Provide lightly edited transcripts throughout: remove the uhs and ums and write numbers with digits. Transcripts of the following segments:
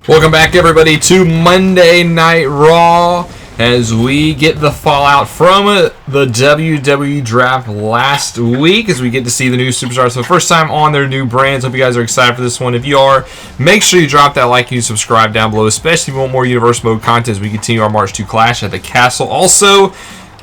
Welcome back, everybody, to Monday Night Raw as we get the fallout from the WWE Draft last week as we get to see the new superstars for the first time on their new brands. Hope you guys are excited for this one. If you are, make sure you drop that like and you subscribe down below, especially if you want more Universe Mode content as we continue our march to Clash at the Castle. Also,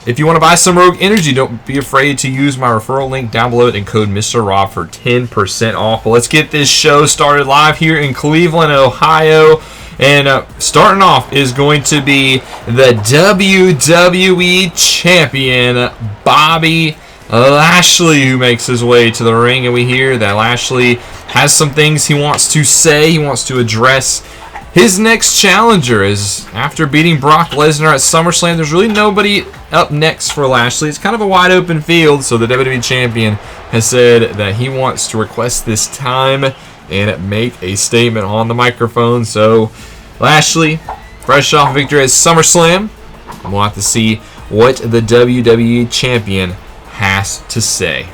if you want to buy some Rogue Energy, don't be afraid to use my referral link down below and code Mr. Rob for 10% off. But let's get this show started live here in Cleveland, Ohio. And starting off is going to be the WWE Champion Bobby Lashley, who makes his way to the ring. And we hear that Lashley has some things he wants to say, he wants to address. His next challenger is, after beating Brock Lesnar at SummerSlam, there's really nobody up next for Lashley. It's kind of a wide open field, so the WWE Champion has said that he wants to request this time and make a statement on the microphone. So Lashley, fresh off victory at SummerSlam, we'll have to see what the WWE Champion has to say.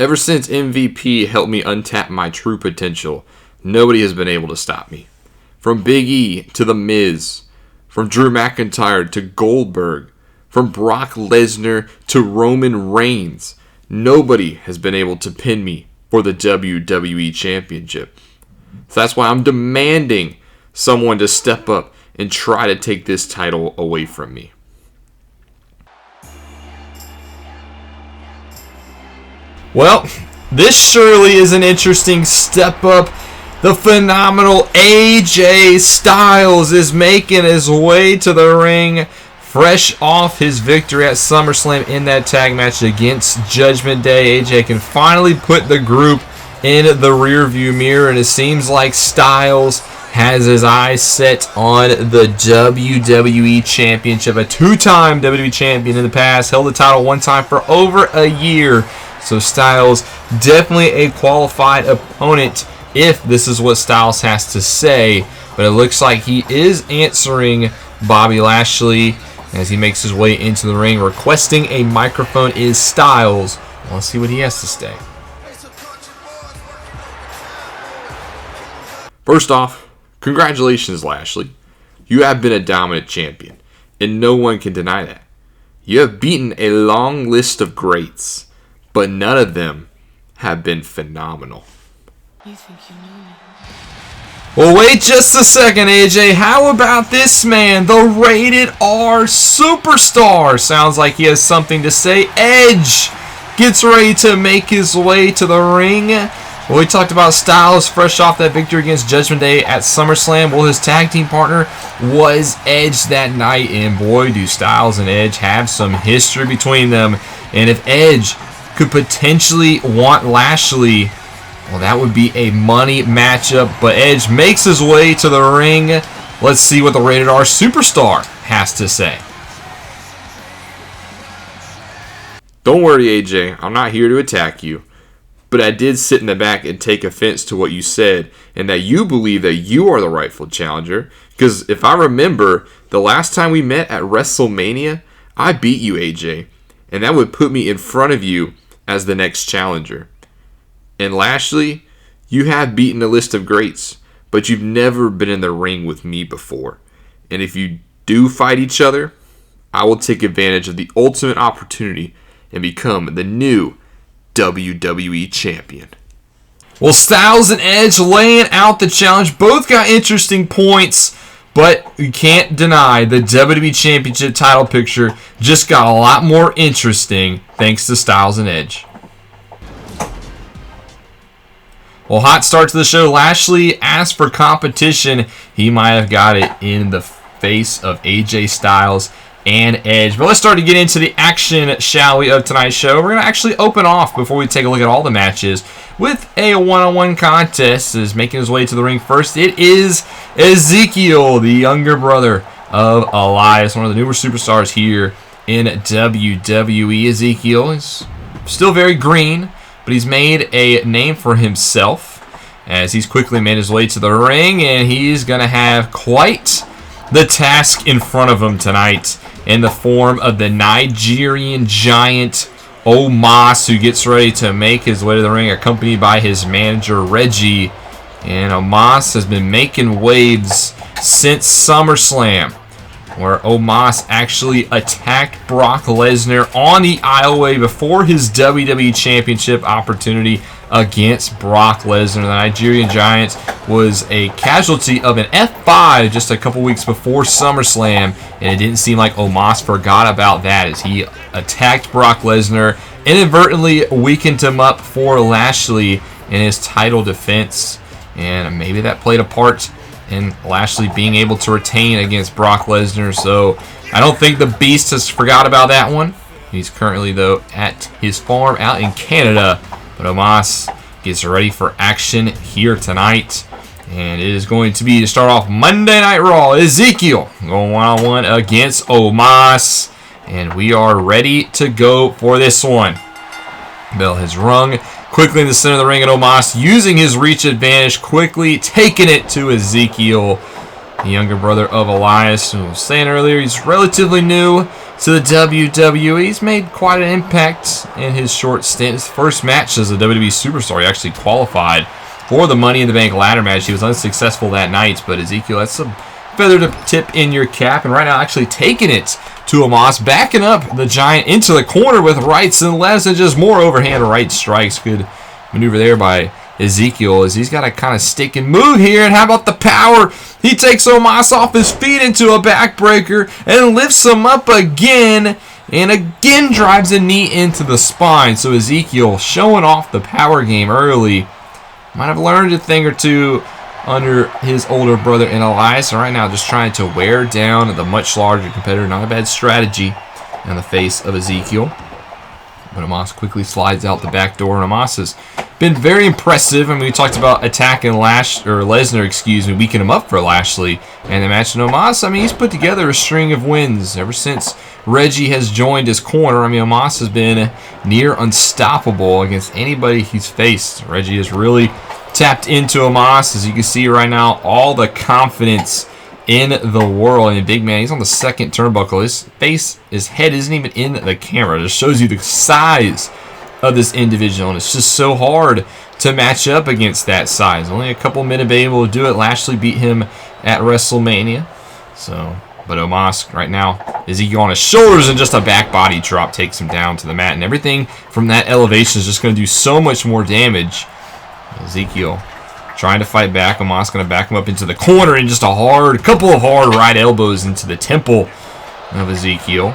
Ever since MVP helped me untap my true potential, nobody has been able to stop me. From Big E to The Miz, from Drew McIntyre to Goldberg, from Brock Lesnar to Roman Reigns, nobody has been able to pin me for the WWE Championship. So that's why I'm demanding someone to step up and try to take this title away from me. Well, this surely is an interesting step up. The phenomenal AJ Styles is making his way to the ring, fresh off his victory at SummerSlam in that tag match against Judgment Day. AJ can finally put the group in the rearview mirror, and it seems like Styles has his eyes set on the WWE Championship. A two-time WWE Champion in the past, held the title one time for over a year. So Styles, definitely a qualified opponent if this is what Styles has to say. But it looks like he is answering Bobby Lashley as he makes his way into the ring. Requesting a microphone is Styles. Let's see what he has to say. First off, congratulations, Lashley. You have been a dominant champion, and no one can deny that. You have beaten a long list of greats, but none of them have been phenomenal. You think you know me? Well, wait just a second, AJ. How about this man, the Rated R Superstar? Sounds like he has something to say. Edge gets ready to make his way to the ring. Well, we talked about Styles fresh off that victory against Judgment Day at SummerSlam. Well, his tag team partner was Edge that night, and boy, do Styles and Edge have some history between them. And if Edge could potentially want Lashley, well, that would be a money matchup. But Edge makes his way to the ring. Let's see what the Rated R Superstar has to say. Don't worry, AJ. I'm not here to attack you. But I did sit in the back and take offense to what you said, and that you believe that you are the rightful challenger. Because if I remember, the last time we met at WrestleMania, I beat you, AJ. And that would put me in front of you as the next challenger. And Lashley, you have beaten a list of greats, but you've never been in the ring with me before. And if you do fight each other, I will take advantage of the ultimate opportunity and become the new WWE Champion. Well, Styles and Edge laying out the challenge. Both got interesting points, but you can't deny the WWE Championship title picture just got a lot more interesting thanks to Styles and Edge. Well, hot start to the show. Lashley asked for competition. He might have got it in the face of AJ Styles and Edge. But let's start to get into the action, shall we, of tonight's show. We're going to actually open off before we take a look at all the matches with a one-on-one contest. Is making his way to the ring first. It is Ezekiel, the younger brother of Elias, one of the newer superstars here in WWE. Ezekiel is still very green, but he's made a name for himself as he's quickly made his way to the ring, and he's going to have quite the task in front of him tonight in the form of the Nigerian Giant, Omos, who gets ready to make his way to the ring, accompanied by his manager, Reggie. And Omos has been making waves since SummerSlam, where Omos actually attacked Brock Lesnar on the aisleway before his WWE Championship opportunity against Brock Lesnar. The Nigerian Giant was a casualty of an F5 just a couple weeks before SummerSlam, and it didn't seem like Omos forgot about that as he attacked Brock Lesnar, inadvertently weakened him up for Lashley in his title defense, and maybe that played a part in Lashley being able to retain against Brock Lesnar. So I don't think the Beast has forgot about that one. He's currently, though, at his farm out in Canada. But Omos gets ready for action here tonight. And it is going to be, to start off Monday Night Raw, Ezekiel going one-on-one against Omos. And we are ready to go for this one. Bell has rung quickly in the center of the ring, and Omos using his reach advantage, quickly taking it to Ezekiel, the younger brother of Elias, who was saying earlier he's relatively new to the WWE. He's made quite an impact in his short stint. His first match as a WWE superstar, he actually qualified for the Money in the Bank ladder match. He was unsuccessful that night, but Ezekiel, that's a feather to tip in your cap, and right now actually taking it to Omos, backing up the Giant into the corner with rights and lefts, and just more overhand right strikes. Good maneuver there by Ezekiel as he's got to kind of stick and move here. And how about the power? He takes Omos off his feet into a backbreaker and lifts him up again, and again drives a knee into the spine. So Ezekiel showing off the power game early. Might have learned a thing or two under his older brother in Elias. And right now just trying to wear down the much larger competitor. Not a bad strategy in the face of Ezekiel. But Omos quickly slides out the back door, and Omos has been very impressive. I mean, we talked about attacking Lesnar, weakening him up for Lashley. And the match in Omos, I mean, he's put together a string of wins ever since Reggie has joined his corner. I mean, Omos has been near unstoppable against anybody he's faced. Reggie has really tapped into Omos, as you can see right now, all the confidence in the world. And big man, he's on the second turnbuckle. His head isn't even in the camera. It just shows you the size of this individual, and it's just so hard to match up against that size. Only a couple men have been able to do it. Lashley beat him at WrestleMania. But Omos right now, Ezekiel on his shoulders, and just a back body drop takes him down to the mat, and everything from that elevation is just going to do so much more damage. Ezekiel trying to fight back. Omos going to back him up into the corner, and just a couple of hard right elbows into the temple of Ezekiel.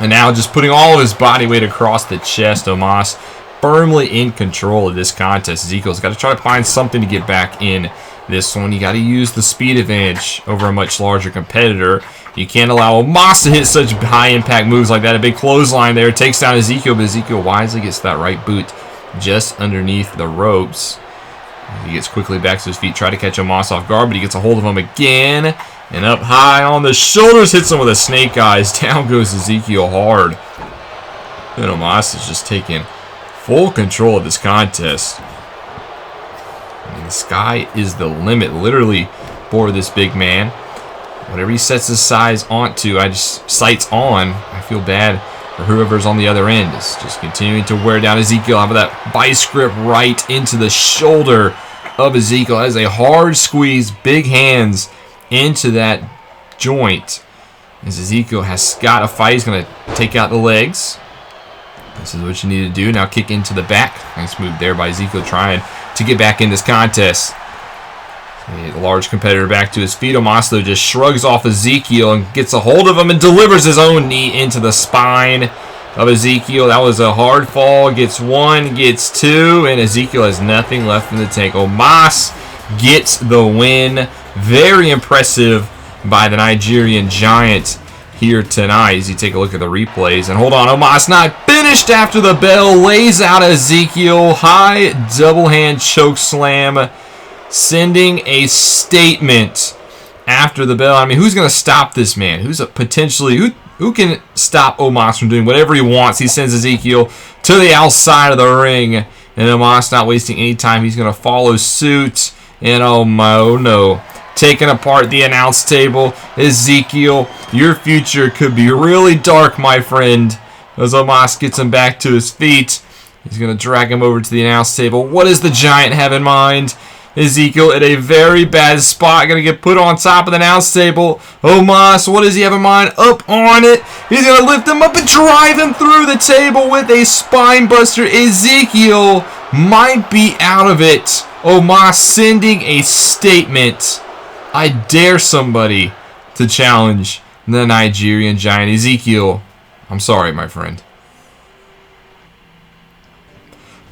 And now just putting all of his body weight across the chest. Omos firmly in control of this contest. Ezekiel's got to try to find something to get back in this one. You got to use the speed advantage over a much larger competitor. You can't allow Omos to hit such high impact moves like that. A big clothesline there takes down Ezekiel, but Ezekiel wisely gets that right boot just underneath the ropes. He gets quickly back to his feet, try to catch Omos off guard, but he gets a hold of him again. And up high on the shoulders, hits him with a snake eyes. Down goes Ezekiel hard. And Omos is just taking full control of this contest. And the sky is the limit, literally, for this big man. Whatever he sets his sights on, I feel bad for whoever's on the other end. It's just continuing to wear down Ezekiel. How about that vice grip right into the shoulder of Ezekiel? That is a hard squeeze, big hands into that joint. As Ezekiel has got a fight, he's going to take out the legs. This is what you need to do. Now kick into the back. Nice move there by Ezekiel trying to get back in this contest. A large competitor back to his feet. Omos just shrugs off Ezekiel and gets a hold of him and delivers his own knee into the spine of Ezekiel. That was a hard fall. Gets one, gets two, and Ezekiel has nothing left in the tank. Omos gets the win. Very impressive by the Nigerian Giant here tonight. As you take a look at the replays. And hold on, Omos not finished after the bell. Lays out Ezekiel. High double hand choke slam. Sending a statement after the bell. I mean, who's going to stop this man? Who can stop Omos from doing whatever he wants? He sends Ezekiel to the outside of the ring. And Omos not wasting any time. He's going to follow suit. And oh no. Taking apart the announce table. Ezekiel, your future could be really dark, my friend. as Omos gets him back to his feet. He's going to drag him over to the announce table. What does the Giant have in mind? Ezekiel at a very bad spot. Going to get put on top of the announce table. Omos, what does he have in mind? Up on it. He's going to lift him up and drive him through the table with a spine buster. Ezekiel might be out of it. Omos sending a statement. I dare somebody to challenge the Nigerian Giant. Ezekiel, I'm sorry, my friend.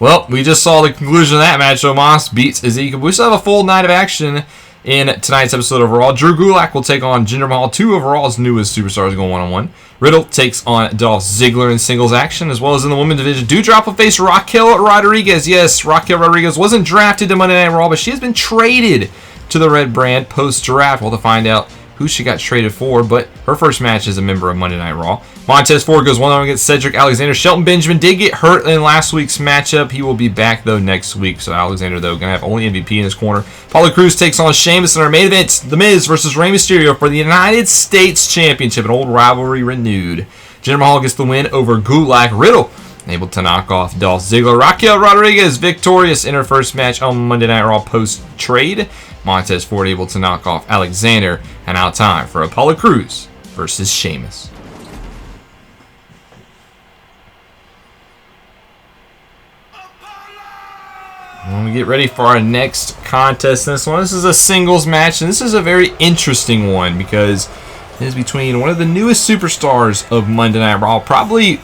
Well, we just saw the conclusion of that match. Omos beats Ezekiel. We still have a full night of action in tonight's episode of Raw. Drew Gulak will take on Jinder Mahal, two of Raw's newest superstars going one-on-one. Riddle takes on Dolph Ziggler in singles action, as well as in the women's division. Doudrop will face Raquel Rodriguez. Yes, Raquel Rodriguez wasn't drafted to Monday Night Raw, but she has been traded to the Red Brand post-draft. We'll have to find out who she got traded for, but her first match as a member of Monday Night Raw. Montez Ford goes one-on-one against Cedric Alexander. Shelton Benjamin did get hurt in last week's matchup. He will be back, though, next week. So Alexander, though, going to have only MVP in his corner. Apollo Crews takes on Sheamus in our main event. The Miz versus Rey Mysterio for the United States Championship. An old rivalry renewed. Jinder Mahal gets the win over Gulak. Riddle able to knock off Dolph Ziggler. Raquel Rodriguez victorious in her first match on Monday Night Raw post-trade. Montez Ford able to knock off Alexander. And now time for Apollo Crews versus Sheamus. When we get ready for our next contest in this one, this is a singles match, and this is a very interesting one because it is between one of the newest superstars of Monday Night Raw, probably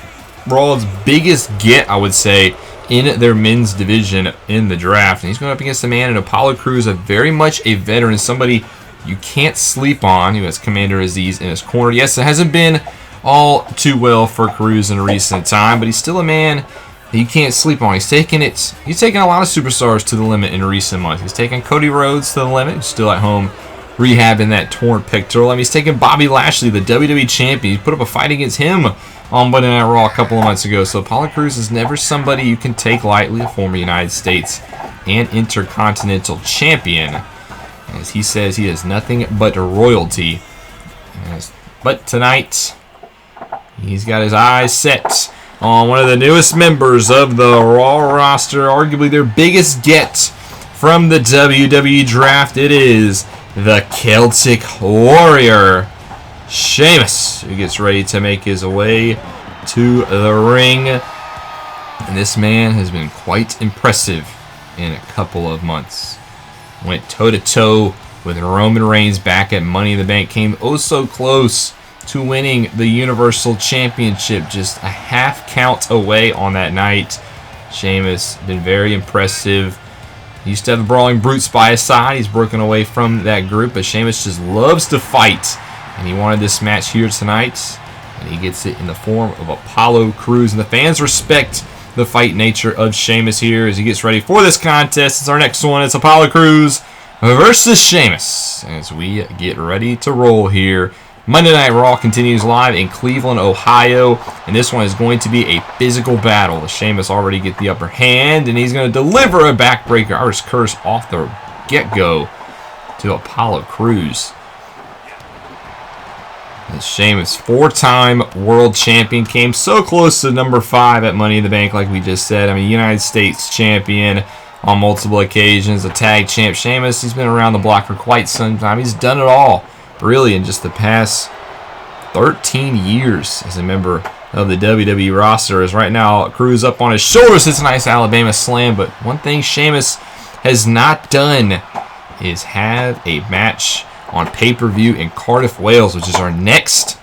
Raw's biggest get, I would say, in their men's division in the draft. And he's going up against the man in Apollo Crews, a very much a veteran, somebody you can't sleep on, who has Commander Aziz in his corner. Yes, it hasn't been all too well for Crews in recent time, but he's still a man that you can't sleep on. He's taken a lot of superstars to the limit in recent months. He's taken Cody Rhodes to the limit, who's still at home rehabbing that torn pectoral. I mean, he's taken Bobby Lashley, the WWE Champion. He put up a fight against him on Monday Night Raw a couple of months ago. So Apollo Crews is never somebody you can take lightly, a former United States and Intercontinental Champion. As he says, he is nothing but royalty. But tonight, he's got his eyes set on one of the newest members of the Raw roster, arguably their biggest get from the WWE Draft. It is the Celtic Warrior, Sheamus, who gets ready to make his way to the ring. And this man has been quite impressive in a couple of months. Went toe-to-toe with Roman Reigns back at Money in the Bank. Came oh so close to winning the Universal Championship, just a half count away on that night. Sheamus been very impressive. He used to have the Brawling Brutes by his side. He's broken away from that group, but Sheamus just loves to fight, and he wanted this match here tonight, and he gets it in the form of Apollo Crews, and the fans respect the fight nature of Sheamus here as he gets ready for this contest. It's our next one. It's Apollo Crews versus Sheamus as we get ready to roll here. Monday Night Raw continues live in Cleveland, Ohio, and this one is going to be a physical battle. Sheamus already get the upper hand, and he's going to deliver a backbreaker Irish Curse off the get-go to Apollo Crews. And Sheamus, four-time world champion, came so close to number 5 at Money in the Bank, like we just said. I mean, United States champion on multiple occasions, a tag champ. Sheamus, he's been around the block for quite some time. He's done it all, really, in just the past 13 years as a member of the WWE roster. As right now, Crews up on his shoulders. It's a nice Alabama slam, but one thing Sheamus has not done is have a match on pay-per-view in Cardiff, Wales, which is our next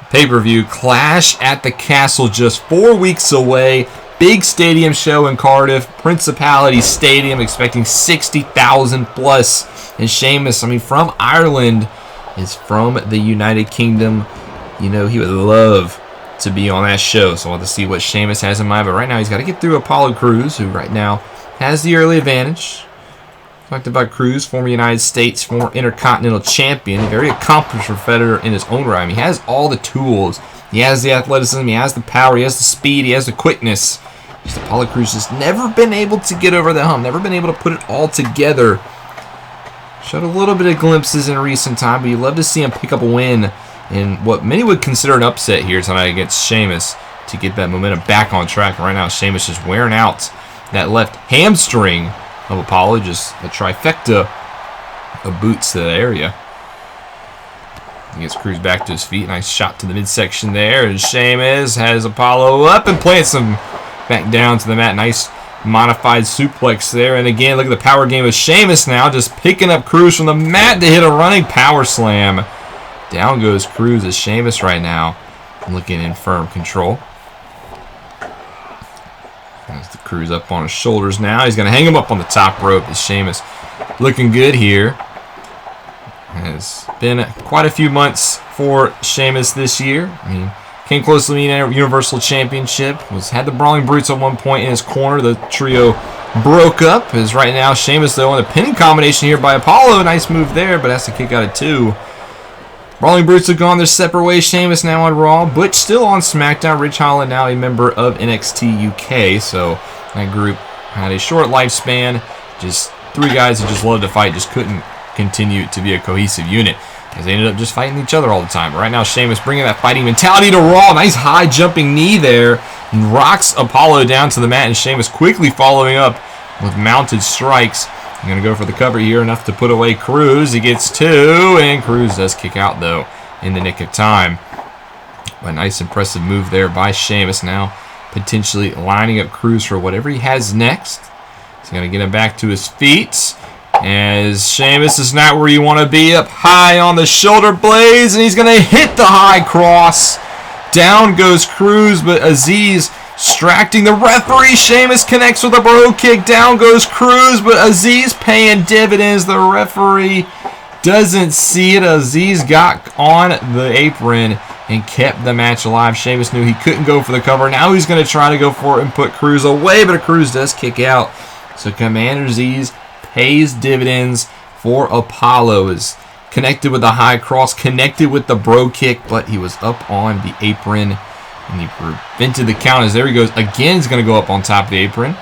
pay-per-view. Clash at the Castle, just 4 weeks away. Big stadium show in Cardiff, Principality Stadium, expecting 60,000 plus. And Sheamus, I mean, from Ireland, is from the United Kingdom. You know, he would love to be on that show. So we'll have to see what Sheamus has in mind. But right now, he's got to get through Apollo Crews, who right now has the early advantage. Talked about Crews, former United States, former Intercontinental Champion, a very accomplished competitor in his own right. I mean, he has all the tools. He has the athleticism, he has the power, he has the speed, he has the quickness. Just Apollo Crews just never been able to get over the hump, never been able to put it all together. Showed a little bit of glimpses in recent time, but you'd love to see him pick up a win in what many would consider an upset here tonight against Sheamus. to get that momentum back on track. Right now, Sheamus just wearing out that left hamstring of Apollo. Just a trifecta of boots to that area. He gets Cruz back to his feet. Nice shot to the midsection there. And Sheamus has Apollo up and plants him back down to the mat. Nice modified suplex there. And again, look at the power game of Sheamus now. Just picking up Cruz from the mat to hit a running power slam. Down goes Cruz as Sheamus right now, looking in firm control. Has the Cruz up on his shoulders now. He's going to hang him up on the top rope as Sheamus looking good here. Has been quite a few months for Sheamus this year. I mean, came close to winning a Universal Championship. Had the Brawling Brutes at one point in his corner. The trio broke up. As right now, Sheamus, though, in a pinning combination here by Apollo. Nice move there, but has to kick out at 2. Brawling Brutes have gone their separate ways. Sheamus now on Raw, but still on SmackDown. Ridge Holland now a member of NXT UK. So that group had a short lifespan. Just 3 guys that just loved to fight, just couldn't continue to be a cohesive unit, as they ended up just fighting each other all the time. But right now, Sheamus bringing that fighting mentality to Raw. Nice high jumping knee there. And rocks Apollo down to the mat, and Sheamus quickly following up with mounted strikes. I'm going to go for the cover here, enough to put away Cruz. He gets 2, and Cruz does kick out, though, in the nick of time. A nice impressive move there by Sheamus. Now potentially lining up Cruz for whatever he has next. He's going to get him back to his feet. As Sheamus is not where you want to be, up high on the shoulder blades, and he's going to hit the high cross. Down goes Cruz, but Aziz distracting the referee. Sheamus connects with a bro kick. Down goes Cruz, but Aziz paying dividends. The referee doesn't see it. Aziz got on the apron and kept the match alive. Sheamus knew he couldn't go for the cover. Now he's going to try to go for it and put Cruz away, but Cruz does kick out. So Commander Aziz pays dividends for Apollo. Is connected with the high cross, connected with the bro kick, but he was up on the apron, and he prevented the count. As there he goes again. He's going to go up on top of the apron.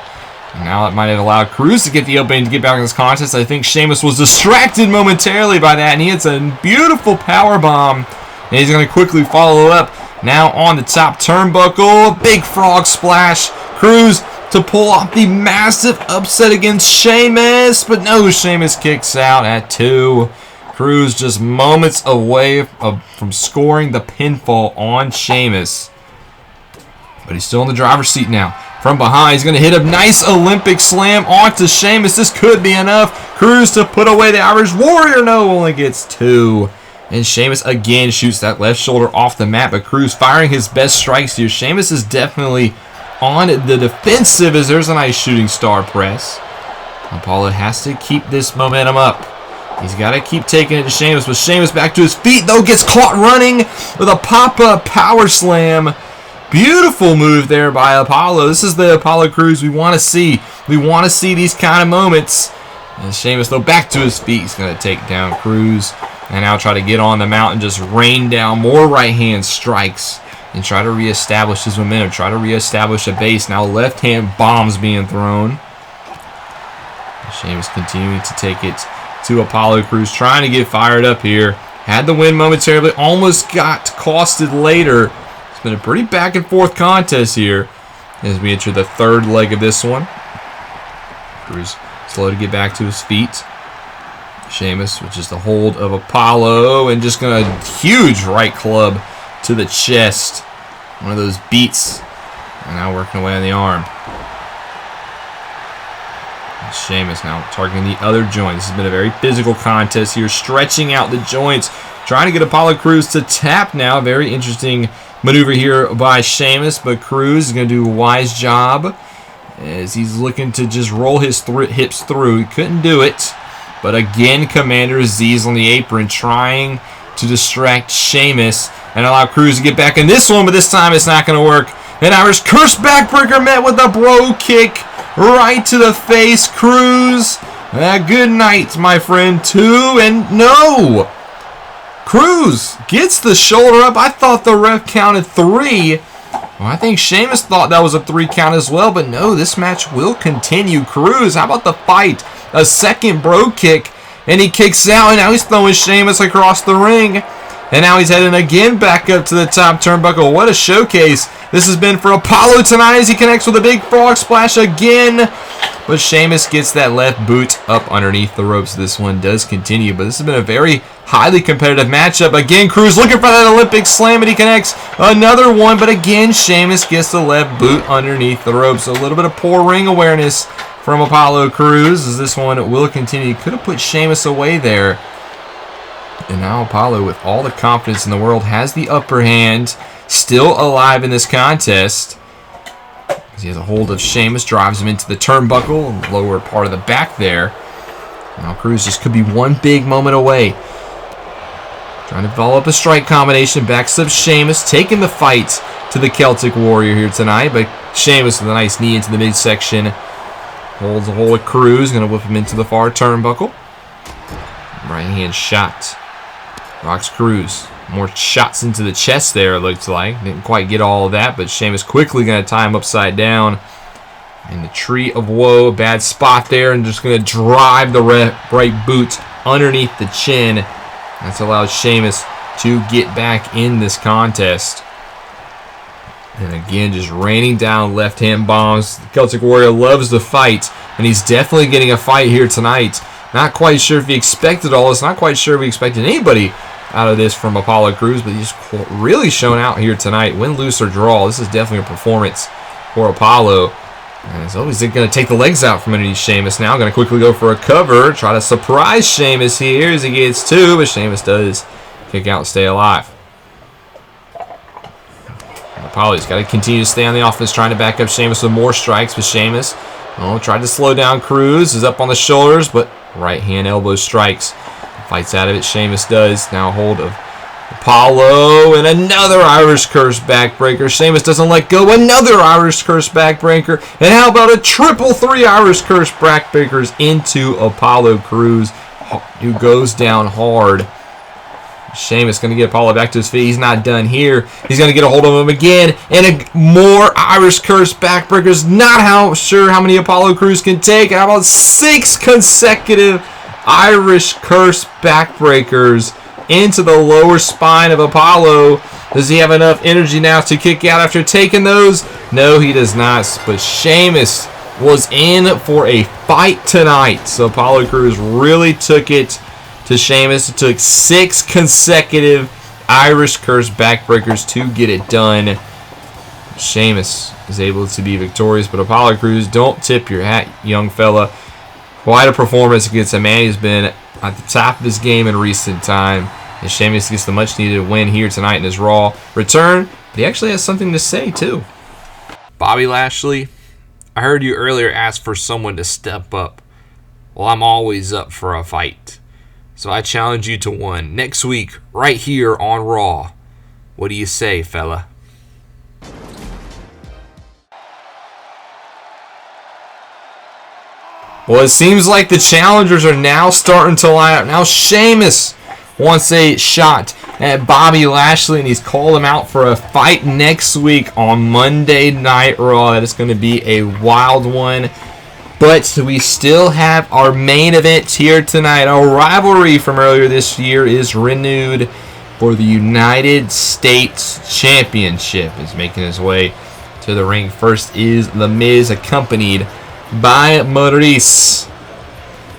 And now it might have allowed Cruz to get the opening to get back in this contest. I think Sheamus was distracted momentarily by that, and he hits a beautiful power bomb. And he's going to quickly follow up. Now on the top turnbuckle, big frog splash. Cruz to pull off the massive upset against Sheamus, but no, Sheamus kicks out at 2. Cruz just moments away from scoring the pinfall on Sheamus. But he's still in the driver's seat now. From behind, he's going to hit a nice Olympic slam onto Sheamus. This could be enough. Cruz to put away the Irish Warrior. No, only gets 2. And Sheamus again shoots that left shoulder off the mat, but Cruz firing his best strikes here. Sheamus is definitely on the defensive, as there's a nice shooting star press. Apollo has to keep this momentum up. He's got to keep taking it to Sheamus, but Sheamus back to his feet, though, gets caught running with a pop-up power slam. Beautiful move there by Apollo. This is the Apollo Cruz we want to see. We want to see these kind of moments. And Sheamus, though, back to his feet. He's going to take down Cruz and now try to get on the mount and just rain down more right-hand strikes and try to reestablish his momentum, try to reestablish a base. Now left-hand bombs being thrown. Sheamus continuing to take it to Apollo Cruz, trying to get fired up here. Had the win momentarily, almost got costed later. It's been a pretty back-and-forth contest here as we enter the 3rd leg of this one. Cruz slow to get back to his feet. Sheamus, which is the hold of Apollo, and just going to huge right club to the chest. One of those beats. And now working away on the arm. And Sheamus now targeting the other joint. This has been a very physical contest here. Stretching out the joints. Trying to get Apollo Cruz to tap now. Very interesting maneuver here by Sheamus. But Cruz is going to do a wise job as he's looking to just roll his hips through. He couldn't do it. But again, Commander Aziz on the apron trying to distract Sheamus and allow Cruz to get back in this one, but this time it's not going to work. An Irish curse backbreaker met with a bro kick right to the face. Cruz, good night, my friend. 2, and no! Cruz gets the shoulder up. I thought the ref counted 3. Well, I think Sheamus thought that was a 3 count as well, but no, this match will continue. Cruz, how about the fight? A second bro kick, and he kicks out, and now he's throwing Sheamus across the ring. And now he's heading again back up to the top turnbuckle. What a showcase this has been for Apollo tonight as he connects with a big frog splash again. But Sheamus gets that left boot up underneath the ropes. This one does continue, but this has been a very highly competitive matchup. Again, Cruz looking for that Olympic slam, and he connects another one. But again, Sheamus gets the left boot underneath the ropes. So a little bit of poor ring awareness from Apollo Crews as this one will continue. Could have put Sheamus away there. And now Apollo, with all the confidence in the world, has the upper hand. Still alive in this contest. He has a hold of Sheamus, drives him into the turnbuckle, and the lower part of the back there. Now Cruz just could be one big moment away. Trying to follow up a strike combination, backs up Sheamus, taking the fight to the Celtic Warrior here tonight. But Sheamus with a nice knee into the midsection. Holds a hold of Cruz, going to whip him into the far turnbuckle. Right hand shot. Rocks Cruz. More shots into the chest there, it looked like. Didn't quite get all of that, but Sheamus quickly going to tie him upside down. And the Tree of Woe, bad spot there, and just going to drive the right boot underneath the chin. That's allowed Sheamus to get back in this contest. And again, just raining down left-hand bombs. The Celtic Warrior loves the fight, and he's definitely getting a fight here tonight. Not quite sure if he expected all this. Not quite sure if he expected anybody out of this from Apollo Crews, but he's really shown out here tonight. Win, lose, or draw, this is definitely a performance for Apollo. And as always, they're going to take the legs out from underneath Sheamus now. Going to quickly go for a cover, try to surprise Sheamus here as he gets two, but Sheamus does kick out and stay alive. Apollo's got to continue to stay on the offense, trying to back up Sheamus with more strikes, but Sheamus tried to slow down Cruz, is up on the shoulders, but right hand elbow strikes. Fights out of it, Sheamus does. Now hold of Apollo, and another Irish Curse backbreaker. Sheamus doesn't let go, another Irish Curse backbreaker. And how about a triple three Irish Curse backbreakers into Apollo Crews, who goes down hard. Sheamus going to get Apollo back to his feet. He's not done here. He's going to get a hold of him again. And more Irish Curse backbreakers. Not sure how many Apollo Crews can take. How about 6 consecutive Irish Curse backbreakers into the lower spine of Apollo? Does he have enough energy now to kick out after taking those? No, he does not. But Sheamus was in for a fight tonight. So Apollo Crews really took it to Sheamus. It took 6 consecutive Irish Curse backbreakers to get it done. Sheamus is able to be victorious, but Apollo Crews, don't tip your hat, young fella. Quite a performance against a man who's been at the top of his game in recent time. And Sheamus gets the much-needed win here tonight in his Raw return. But he actually has something to say, too. Bobby Lashley, I heard you earlier ask for someone to step up. Well, I'm always up for a fight. So I challenge you to one next week, right here on Raw. What do you say, fella? Well, it seems like the challengers are now starting to line up. Now Sheamus wants a shot at Bobby Lashley, and he's called him out for a fight next week on Monday Night Raw. That is going to be a wild one. But we still have our main event here tonight. Our rivalry from earlier this year is renewed for the United States Championship. Is making his way to the ring. First is The Miz, accompanied by Maurice.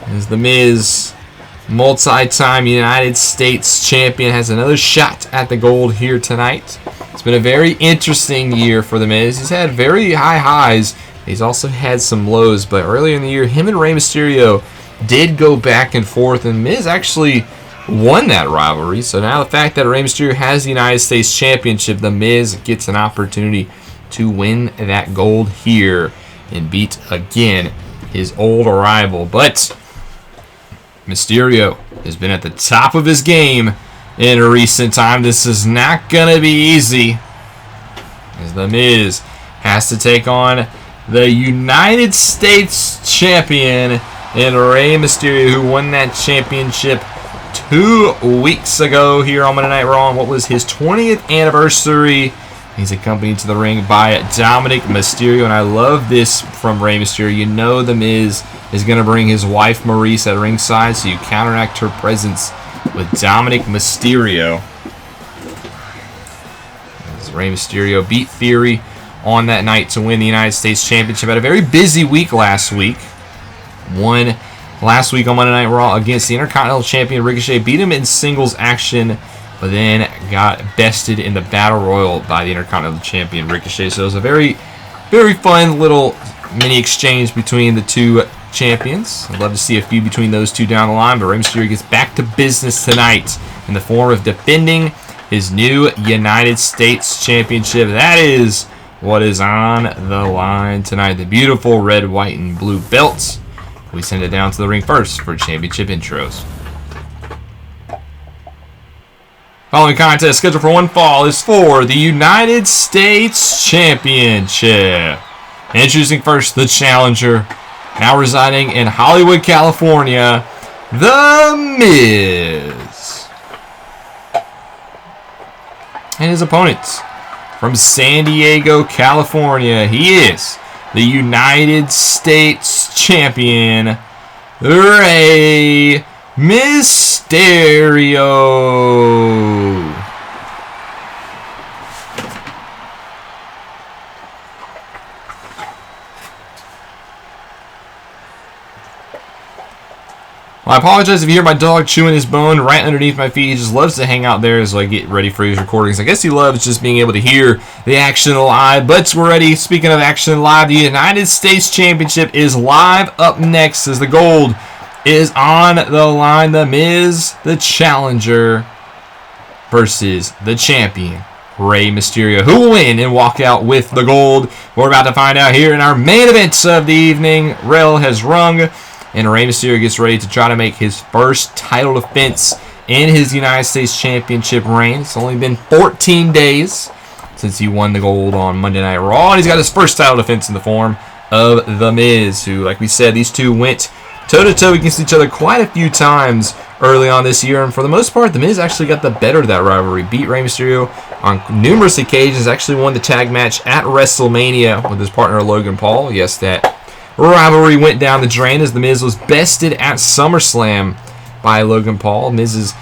As The Miz, multi-time United States champion, has another shot at the gold here tonight. It's been a very interesting year for The Miz. He's had very high highs. He's also had some lows, but earlier in the year, him and Rey Mysterio did go back and forth, and Miz actually won that rivalry. So now the fact that Rey Mysterio has the United States Championship, The Miz gets an opportunity to win that gold here and beat again his old rival. But Mysterio has been at the top of his game in recent time. This is not going to be easy, as The Miz has to take on the United States Champion in Rey Mysterio, who won that championship 2 weeks ago here on Monday Night Raw. What was his 20th anniversary? He's accompanied to the ring by Dominic Mysterio, and I love this from Rey Mysterio. You know The Miz is going to bring his wife Maurice at ringside, so you counteract her presence with Dominic Mysterio. As Rey Mysterio beat Theory on that night to win the United States Championship. Had a very busy week last week. Won last week on Monday Night Raw against the Intercontinental Champion Ricochet. Beat him in singles action, but then got bested in the Battle Royal by the Intercontinental Champion Ricochet. So it was a very, very fun little mini exchange between the two champions. I'd love to see a feud between those two down the line, but Rey Mysterio gets back to business tonight in the form of defending his new United States Championship. That is what is on the line tonight. The beautiful red, white, and blue belts. We send it down to the ring first for championship intros. Following contest scheduled for one fall is for the United States Championship. Introducing first the challenger, now residing in Hollywood, California, The Miz. And his opponents from San Diego, California, he is the United States Champion, Rey Mysterio. Well, I apologize if you hear my dog chewing his bone right underneath my feet. He just loves to hang out there as I get ready for his recordings. I guess he loves just being able to hear the action live. But we're ready. Speaking of action live, the United States Championship is live up next as the gold is on the line. The Miz, the challenger, versus the champion, Rey Mysterio. Who will win and walk out with the gold? We're about to find out here in our main events of the evening. Rel has rung, and Rey Mysterio gets ready to try to make his first title defense in his United States Championship reign. It's only been 14 days since he won the gold on Monday Night Raw, and he's got his first title defense in the form of The Miz, who, like we said, these two went toe-to-toe against each other quite a few times early on this year, and for the most part, The Miz actually got the better of that rivalry. Beat Rey Mysterio on numerous occasions, actually won the tag match at WrestleMania with his partner Logan Paul. Yes, that rivalry went down the drain as The Miz was bested at SummerSlam by Logan Paul. Miz's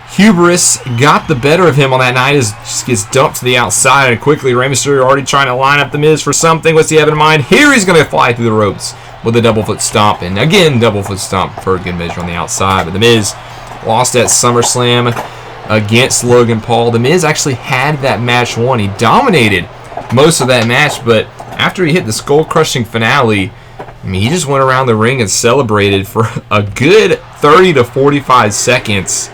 hubris got the better of him on that night as he just gets dumped to the outside, and quickly Rey Mysterio already trying to line up The Miz for something. What's he have in mind? Here he's going to fly through the ropes with a double foot stomp, and again double foot stomp for a good measure on the outside. But The Miz lost at SummerSlam against Logan Paul. The Miz actually had that match won. He dominated most of that match, but after he hit the skull-crushing finale, I mean, he just went around the ring and celebrated for a good 30 to 45 seconds.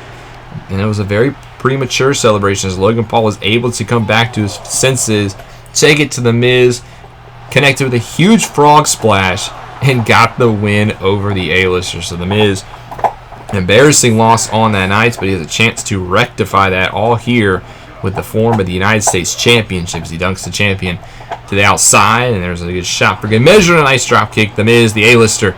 And it was a very premature celebration as Logan Paul was able to come back to his senses, take it to The Miz, connected with a huge frog splash, and got the win over the A-lister. So The Miz, embarrassing loss on that night, but he has a chance to rectify that all here with the form of the United States Championship as he dunks the champion to the outside, and there's a good shot for good measure and a nice drop kick. The Miz, the A-lister,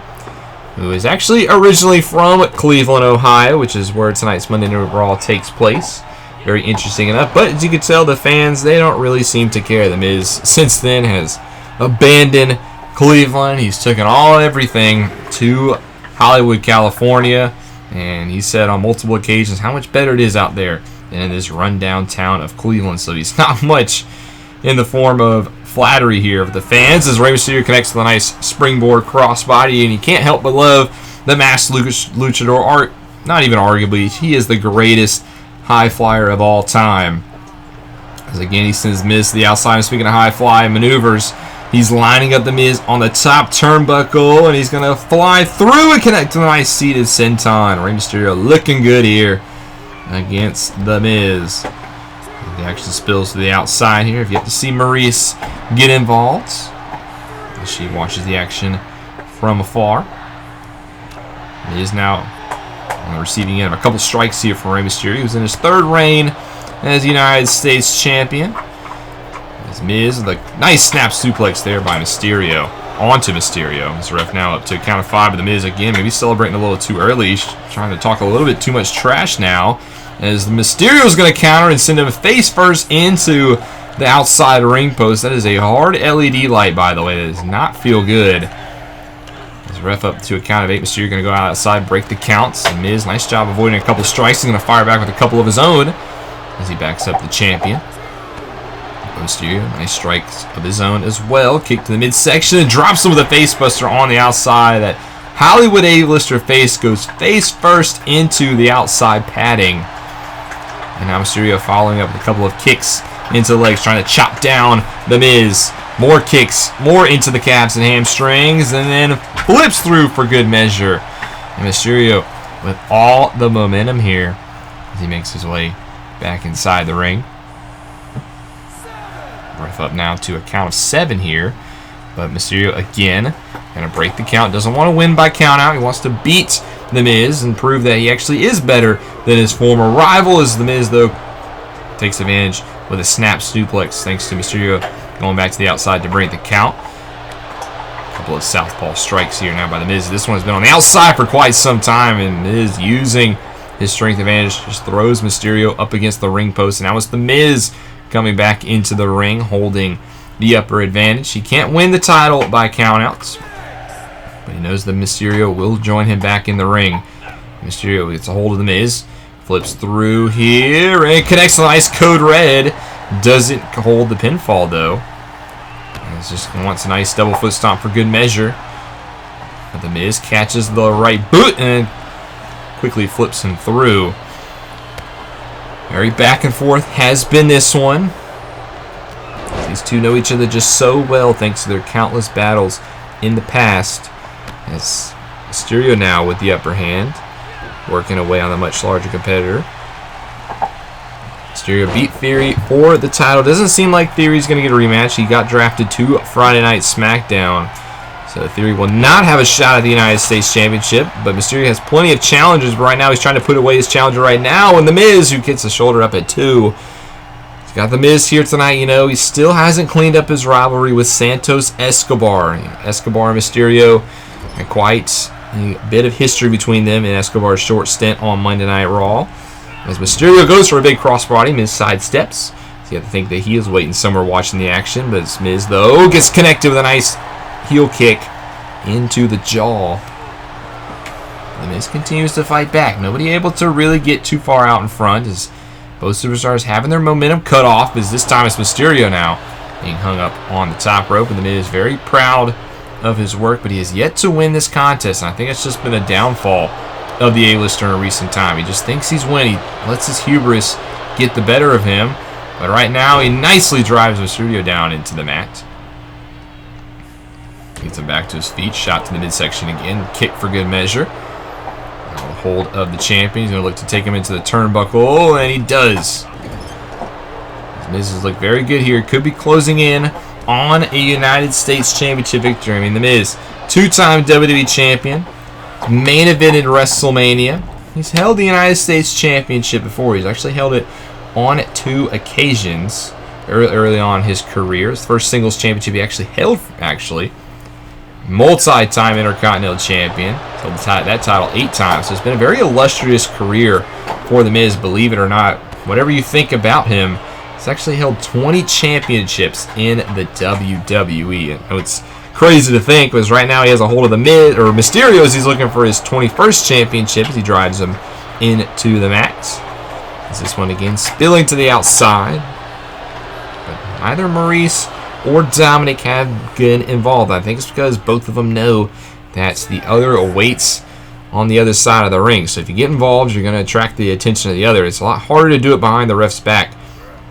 who is actually originally from Cleveland, Ohio, which is where tonight's Monday Night Raw takes place. Very interesting enough, but as you can tell, the fans, they don't really seem to care. The Miz, since then, has abandoned Cleveland. He's taken all and everything to Hollywood, California, and he said on multiple occasions how much better it is out there than in this rundown town of Cleveland. So he's not much in the form of flattery here of the fans as Rey Mysterio connects to the nice springboard crossbody, and you can't help but love the masked luchador. Not even arguably, he is the greatest high flyer of all time. As again, he sends Miz to the outside. And speaking of high fly maneuvers, he's lining up The Miz on the top turnbuckle, and he's going to fly through and connect to the nice seated senton. Rey Mysterio looking good here against The Miz. The action spills to the outside here. If you have to see Maurice get involved, she watches the action from afar. Miz now on the receiving end of a couple strikes here from Rey Mysterio, who's in his third reign as United States Champion. As Miz, the nice snap suplex there by Mysterio onto Mysterio. This ref now up to a count of 5 of The Miz again. Maybe celebrating a little too early. He's trying to talk a little bit too much trash now, as Mysterio is going to counter and send him face first into the outside ring post. That is a hard LED light, by the way. That does not feel good. As ref up to a count of 8, Mysterio going to go outside, break the counts. And Miz, nice job avoiding a couple strikes. He's going to fire back with a couple of his own as he backs up the champion. Mysterio, nice strikes of his own as well. Kick to the midsection and drops him with a facebuster on the outside. That Hollywood A-lister face goes face first into the outside padding. And now Mysterio following up with a couple of kicks into the legs, trying to chop down The Miz. More kicks, more into the calves and hamstrings, and then flips through for good measure. And Mysterio with all the momentum here as he makes his way back inside the ring. Ref up now to a count of 7 here. But Mysterio again going to break the count. Doesn't want to win by count out. He wants to beat The Miz and prove that he actually is better than his former rival. As The Miz, though, takes advantage with a snap suplex thanks to Mysterio going back to the outside to break the count. A couple of southpaw strikes here now by The Miz. This one has been on the outside for quite some time, and Miz using his strength advantage just throws Mysterio up against the ring post. And now it's The Miz coming back into the ring, holding the upper advantage. He can't win the title by countouts, but he knows that Mysterio will join him back in the ring. Mysterio gets a hold of The Miz, flips through here, and connects the nice code red. Doesn't hold the pinfall, though. He just wants a nice double foot stomp for good measure. But The Miz catches the right boot and quickly flips him through. Very back and forth has been this one. These two know each other just so well thanks to their countless battles in the past. As Mysterio now with the upper hand, working away on the much larger competitor. Mysterio beat Theory for the title. Doesn't seem like Theory's going to get a rematch. He got drafted to Friday Night SmackDown. So Theory will not have a shot at the United States Championship. But Mysterio has plenty of challenges. But right now he's trying to put away his challenger right now. And The Miz, who gets the shoulder up at 2. He's got The Miz here tonight. You know, he still hasn't cleaned up his rivalry with Santos Escobar. Escobar and Mysterio had quite a bit of history between them in Escobar's short stint on Monday Night Raw. As Mysterio goes for a big crossbody, Miz sidesteps. So you have to think that he is waiting somewhere watching the action. But Miz, though, gets connected with a nice heel kick into the jaw. The Miz continues to fight back. Nobody able to really get too far out in front as both superstars having their momentum cut off. As this time it's Mysterio now being hung up on the top rope. And The Miz is very proud of his work, but he has yet to win this contest. And I think it's just been a downfall of the A-lister in a recent time. He just thinks he's winning. He lets his hubris get the better of him. But right now, he nicely drives Mysterio down into the mat. Gets him back to his feet. Shot to the midsection again. Kick for good measure. Now the hold of the champion. He's going to look to take him into the turnbuckle, and he does. Miz has looked very good here. Could be closing in on a United States Championship victory. I mean, The Miz, two-time WWE Champion. Main event in WrestleMania. He's held the United States Championship before. He's actually held it on 2 occasions early on in his career. His first singles championship he actually held, multi-time Intercontinental Champion. He's held that title 8 times. So it's been a very illustrious career for The Miz, believe it or not. Whatever you think about him, he's actually held 20 championships in the WWE. I know it's crazy to think, because right now he has a hold of the Mysterio as he's looking for his 21st championship as he drives him into the mat. As this one again spilling to the outside. But neither Maurice or Dominic have been involved. I think it's because both of them know that the other awaits on the other side of the ring. So if you get involved, you're going to attract the attention of the other. It's a lot harder to do it behind the ref's back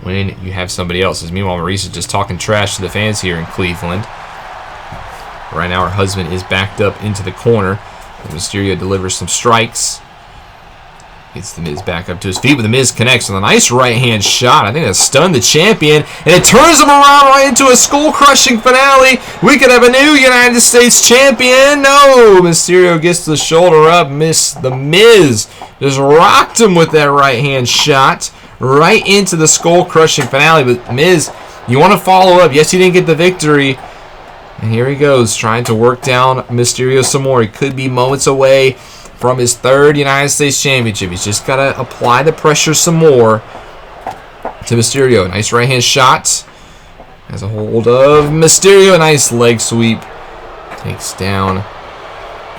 when you have somebody else. As meanwhile, Maurice is just talking trash to the fans here in Cleveland. Right now, her husband is backed up into the corner. And Mysterio delivers some strikes. Gets The Miz back up to his feet, but The Miz connects with a nice right-hand shot. I think that stunned the champion, and it turns him around right into a skull-crushing finale. We could have a new United States champion. No, Mysterio gets the shoulder up. The Miz just rocked him with that right-hand shot right into the skull-crushing finale. But Miz, you want to follow up. Yes, he didn't get the victory. And here he goes, trying to work down Mysterio some more. He could be moments away from his 3rd United States Championship. He's just got to apply the pressure some more to Mysterio. Nice right-hand shot. Has a hold of Mysterio. Nice leg sweep. Takes down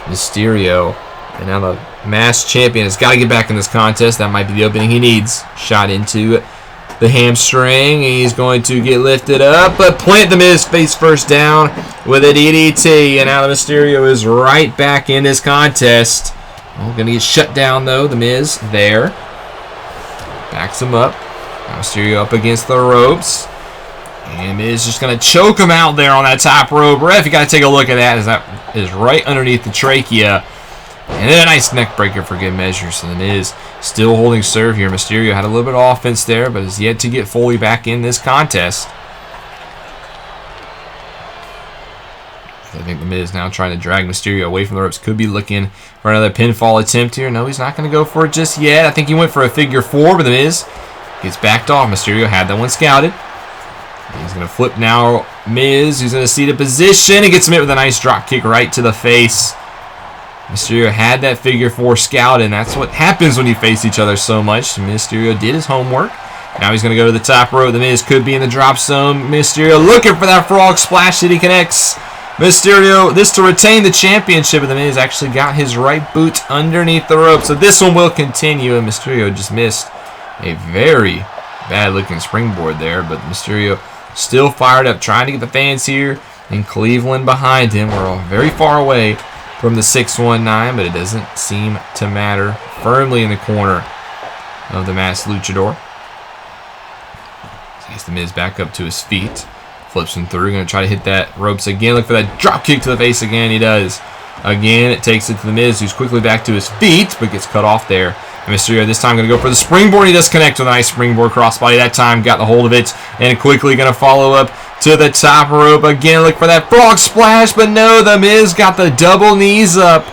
Mysterio. And now the masked champion has got to get back in this contest. That might be the opening he needs. Shot into the hamstring. He's going to get lifted up, but plant the Miz face first down with a DDT. And now the Mysterio is right back in this contest. Going to get shut down, though. The Miz there. Backs him up. Now Mysterio up against the ropes. And Miz just going to choke him out there on that top rope. Ref, you got to take a look at that, as that is right underneath the trachea. And then a nice neck breaker for good measure. So the Miz still holding serve here. Mysterio had a little bit of offense there, but has yet to get fully back in this contest. I think the Miz now trying to drag Mysterio away from the ropes. Could be looking for another pinfall attempt here. No, he's not going to go for it just yet. I think he went for a figure 4, but the Miz gets backed off. Mysterio had that one scouted. He's going to flip now. Miz, who's in a seated position. He gets him hit with a nice drop kick right to the face. Mysterio had that figure 4 scouted, and that's what happens when you face each other so much. Mysterio did his homework. Now he's going to go to the top rope. The Miz could be in the drop zone. Mysterio looking for that frog splash that he connects. Mysterio, this to retain the championship, and the Miz actually got his right boot underneath the rope. So this one will continue, and Mysterio just missed a very bad-looking springboard there. But Mysterio still fired up, trying to get the fans here in Cleveland behind him. We're all very far away from the 619, but it doesn't seem to matter. Firmly in the corner of the masked luchador. So gets the Miz back up to his feet. Flips him through. Going to try to hit that ropes again. Look for that drop kick to the face again. He does. Again, it takes it to the Miz, who's quickly back to his feet, but gets cut off there. And Mysterio this time going to go for the springboard. He does connect with a nice springboard crossbody. That time got the hold of it, and quickly going to follow up to the top rope. Again, look for that frog splash, but no, the Miz got the double knees up.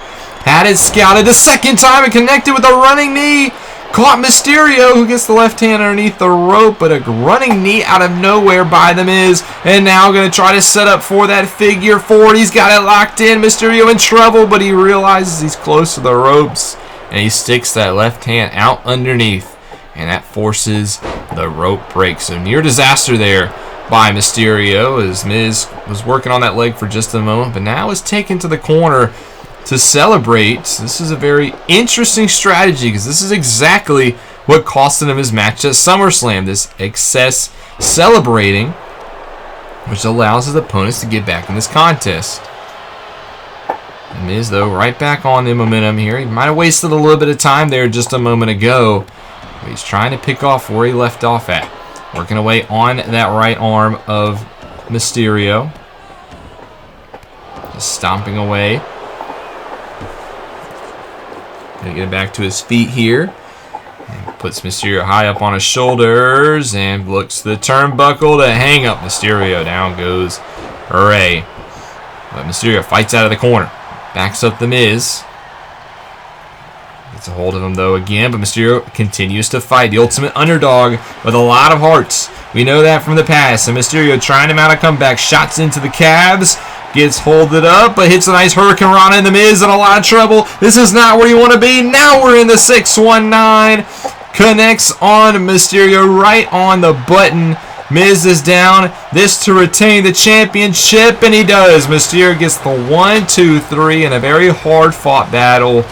Had it scouted the second time and connected with a running knee. Caught Mysterio, who gets the left hand underneath the rope, but a running knee out of nowhere by the Miz. And now going to try to set up for that figure 4. He's got it locked in. Mysterio in trouble, but he realizes he's close to the ropes. And he sticks that left hand out underneath. And that forces the rope break. So near disaster there by Mysterio, as Miz was working on that leg for just a moment, but now is taken to the corner to celebrate. This is a very interesting strategy, because this is exactly what costed him his match at SummerSlam. This excess celebrating, which allows his opponents to get back in this contest. And Miz, though, right back on the momentum here. He might have wasted a little bit of time there just a moment ago, but he's trying to pick off where he left off at. Working away on that right arm of Mysterio. Just stomping away. Gonna get him back to his feet here. And puts Mysterio high up on his shoulders and looks to the turnbuckle to hang up Mysterio. Down goes Rey. But Mysterio fights out of the corner. Backs up the Miz. Gets a hold of him, though, again, but Mysterio continues to fight. The ultimate underdog with a lot of hearts. We know that from the past. And Mysterio trying to mount a comeback. Shots into the calves. Gets holded up, but hits a nice Hurricane Rana, and the Miz in a lot of trouble. This is not where you want to be. Now we're in the 619. Connects on Mysterio right on the button. Miz is down. This to retain the championship, and he does. Mysterio gets the 1, 2, 3 in a very hard-fought battle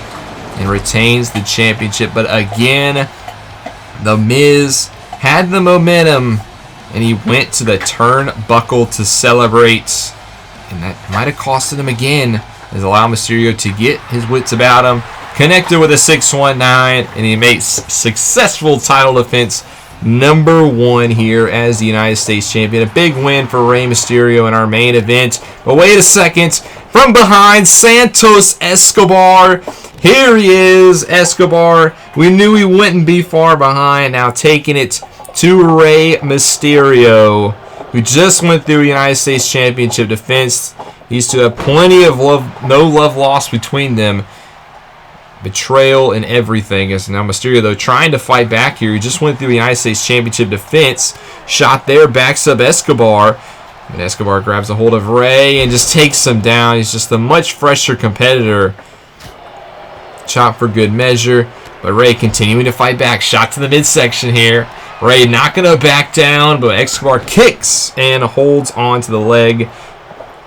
and retains the championship. But again, the Miz had the momentum, and he went to the turnbuckle to celebrate. And that might have costed him again, as allowed Mysterio to get his wits about him. Connected with a 619, and he makes successful title defense #1 here as the United States Champion. A big win for Rey Mysterio in our main event. But wait a second. From behind, Santos Escobar. Here he is, Escobar. We knew he wouldn't be far behind. Now taking it to Rey Mysterio, who just went through a United States Championship defense. These two have plenty of love, no love lost between them. Betrayal and everything. As now Mysterio, though, trying to fight back here. He just went through a United States Championship defense. Shot there, backs up Escobar. But Escobar grabs a hold of Rey and just takes him down. He's just a much fresher competitor. Chop for good measure. But Rey continuing to fight back. Shot to the midsection here. Rey not going to back down, but Escobar kicks and holds on to the leg.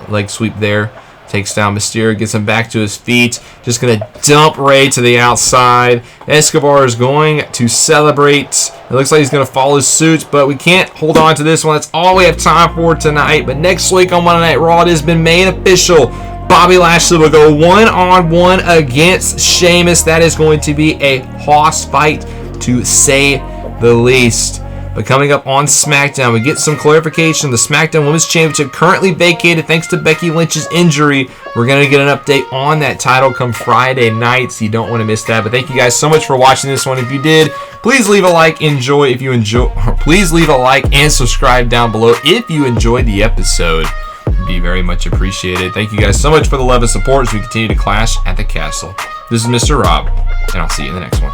Leg sweep there Takes down Mysterio, gets him back to his feet. Just going to dump Rey to the outside. Escobar is going to celebrate. It looks like he's going to follow suit, but we can't hold on to this one. That's all we have time for tonight. But next week on Monday Night Raw, it has been made official. Bobby Lashley will go one-on-one against Sheamus. That is going to be a hoss fight, to say the least. But coming up on SmackDown, we get some clarification. The SmackDown Women's Championship currently vacated thanks to Becky Lynch's injury. We're going to get an update on that title come Friday night, so you don't want to miss that. But thank you guys so much for watching this one. If you did, please leave a like. Please leave a like and subscribe down below if you enjoyed the episode. It'd be very much appreciated. Thank you guys so much for the love and support as we continue to clash at the castle. This is Mr. Rob, and I'll see you in the next one.